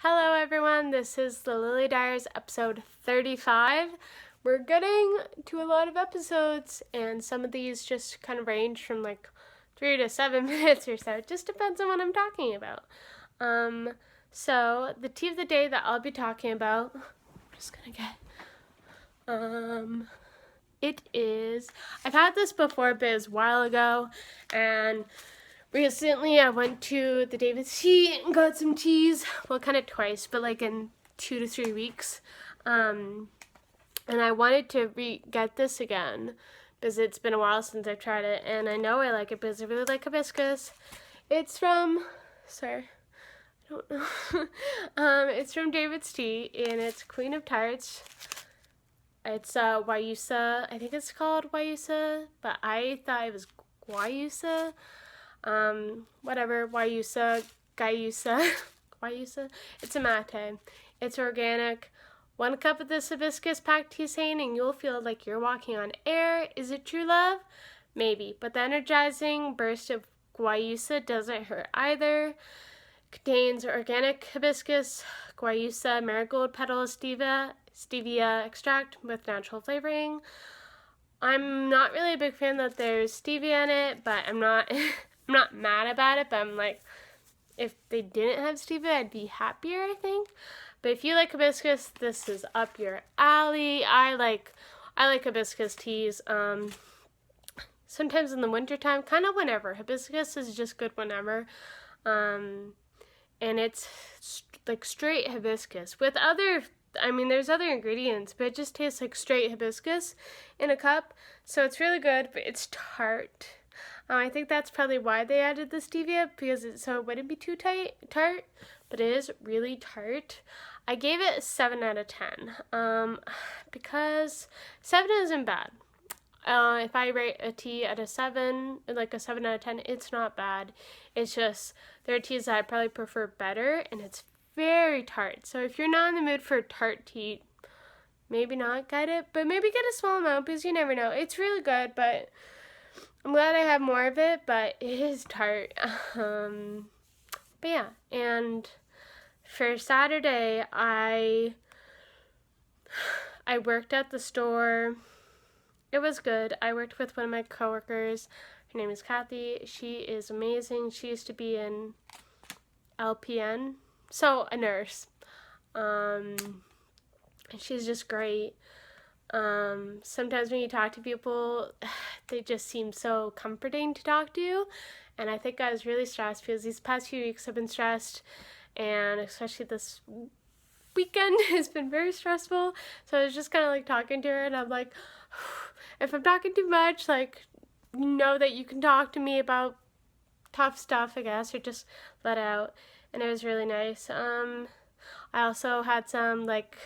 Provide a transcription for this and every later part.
Hello everyone, this is the Lily Diaries episode 35. We're getting to a lot of episodes, and some of these just kind of range from like 3 to 7 minutes or so. It just depends on what I'm talking about. So the tea of the day that I'll be talking about, I'm just gonna get, it is, I've had this before, but it was a while ago, and recently I went to the David's Tea and got some teas. Well, kind of twice, but like in 2 to 3 weeks. And I wanted to get this again because it's been a while since I've tried it, and I know I like it because I really like hibiscus. It's from, sorry, I don't know. It's from David's Tea, and it's Queen of Tarts. It's Guayusa. I think it's called Guayusa, but I thought it was Guayusa. Whatever, Guayusa, Guayusa, Guayusa. It's a mate. It's organic. 1 cup of this hibiscus packed tisane and you'll feel like you're walking on air. Is it true love? Maybe, but the energizing burst of Guayusa doesn't hurt either. Contains organic hibiscus, Guayusa, marigold petals, stevia extract with natural flavoring. I'm not really a big fan that there's stevia in it, but I'm not I'm not mad about it, but I'm like, if they didn't have stevia, I'd be happier, I think. But if you like hibiscus, this is up your alley. I like hibiscus teas. Sometimes in the wintertime, kind of whenever. Hibiscus is just good whenever. And it's like straight hibiscus with there's other ingredients, but it just tastes like straight hibiscus in a cup. So it's really good, but it's tart. I think that's probably why they added the stevia, because so it wouldn't be too tart, but it is really tart. I gave it a 7 out of 10, because 7 isn't bad. If I rate a tea at a 7, like a 7 out of 10, it's not bad. It's just, there are teas that I probably prefer better, and it's very tart. So if you're not in the mood for tart tea, maybe not get it, but maybe get a small amount, because you never know. It's really good, but I'm glad I have more of it, but it is tart. But yeah, and for Saturday, I worked at the store. It was good. I worked with one of my coworkers. Her name is Kathy. She is amazing. She used to be in LPN, so a nurse. And she's just great. Sometimes when you talk to people, they just seem so comforting to talk to. And I think I was really stressed because these past few weeks I've been stressed, and especially this weekend has been very stressful. So I was just kind of like talking to her, and I'm like, if I'm talking too much, like, know that you can talk to me about tough stuff, I guess, or just let out. And it was really nice. I also had some like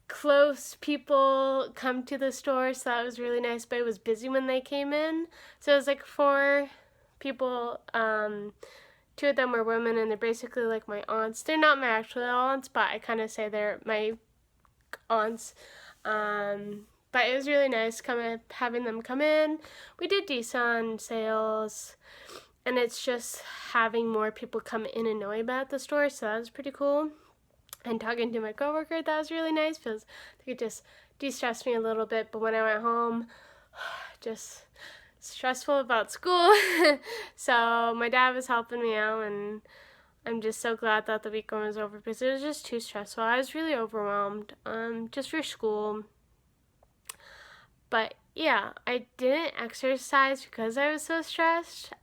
close people come to the store, so that was really nice, but it was busy when they came in. So it was like 4 people. 2 of them were women, and they're basically like my aunts. They're not my actual aunts, but I kind of say they're my aunts. But it was really nice having them come in. We did decent sales, and it's just having more people come in and know about the store, so that was pretty cool. And talking to my coworker, that was really nice because they could just de-stress me a little bit. But when I went home, just stressful about school. So my dad was helping me out, and I'm just so glad that the weekend was over because it was just too stressful. I was really overwhelmed, just for school. But yeah, I didn't exercise because I was so stressed.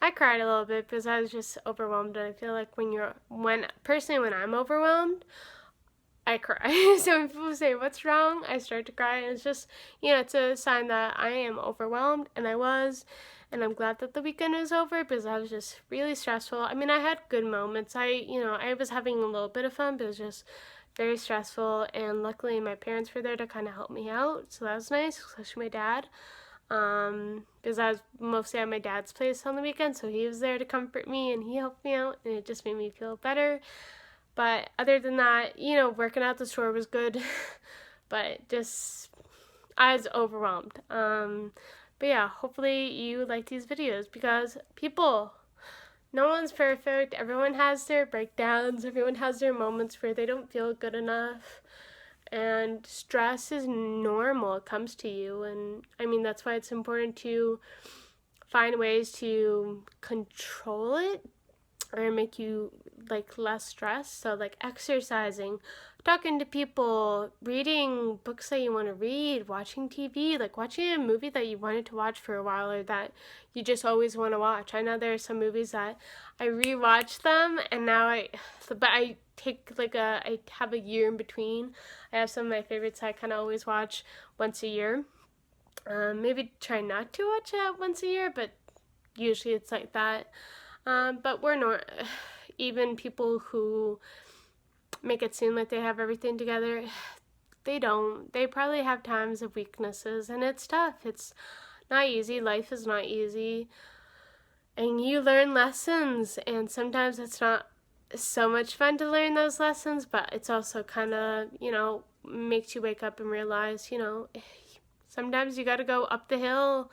I cried a little bit because I was just overwhelmed, and I feel like when I'm overwhelmed, I cry. So when people say, what's wrong? I start to cry, and it's just, it's a sign that I am overwhelmed, and I was, and I'm glad that the weekend is over because I was just really stressful. I mean, I had good moments. I was having a little bit of fun, but it was just very stressful, and luckily my parents were there to kind of help me out, so that was nice, especially my dad. Because I was mostly at my dad's place on the weekend, so he was there to comfort me, and he helped me out, and it just made me feel better. But other than that, working at the store was good, but just, I was overwhelmed. But yeah, hopefully you like these videos, because people, No one's perfect. Everyone has their breakdowns. Everyone has their moments where they don't feel good enough. And stress is normal. It comes to you. And I mean, that's why it's important to find ways to control it or make you like less stressed. So like exercising, talking to people, reading books that you want to read, watching TV, like watching a movie that you wanted to watch for a while or that you just always want to watch. I know there are some movies that I rewatch them and now but I take I have a year in between. I have some of my favorites I kind of always watch once a year. Maybe try not to watch it once a year, but usually it's like that. But we're not, even people who make it seem like they have everything together, they don't. They probably have times of weaknesses, and it's tough. It's not easy. Life is not easy. And you learn lessons, and sometimes it's not so much fun to learn those lessons, but it's also kind of, makes you wake up and realize, sometimes you got to go up the hill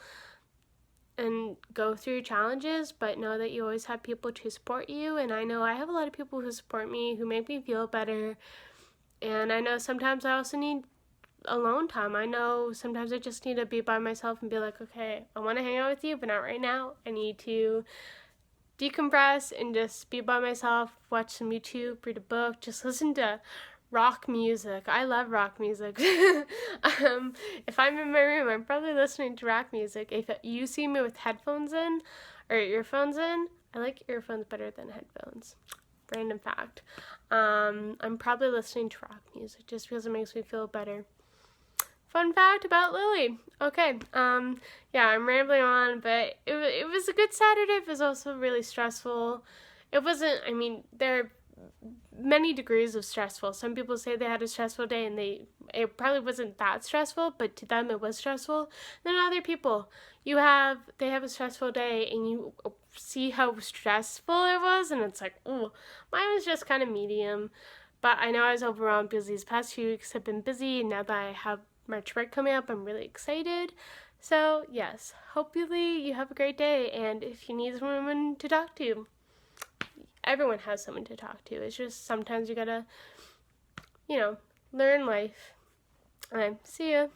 and go through challenges, but know that you always have people to support you. And I know I have a lot of people who support me, who make me feel better. And I know sometimes I also need alone time. I know sometimes I just need to be by myself and be like, okay, I want to hang out with you, but not right now. I need to decompress and just be by myself, watch some YouTube, read a book, just listen to rock music. I love rock music. If I'm in my room, I'm probably listening to rock music. If you see me with headphones in or earphones in, I like earphones better than headphones. Random fact. I'm probably listening to rock music just because it makes me feel better. Fun fact about Lily. Okay, yeah, I'm rambling on, but it was a good Saturday. It was also really stressful. It wasn't, I mean, there are many degrees of stressful. Some people say they had a stressful day and it probably wasn't that stressful, but to them it was stressful. Then other people, they have a stressful day and you see how stressful it was and it's like, oh, mine was just kind of medium. But I know I was overwhelmed because these past few weeks have been busy, and now that I have March break coming up, I'm really excited. So, yes, hopefully you have a great day, and if you need someone to talk to, everyone has someone to talk to. It's just sometimes you gotta, learn life. See ya.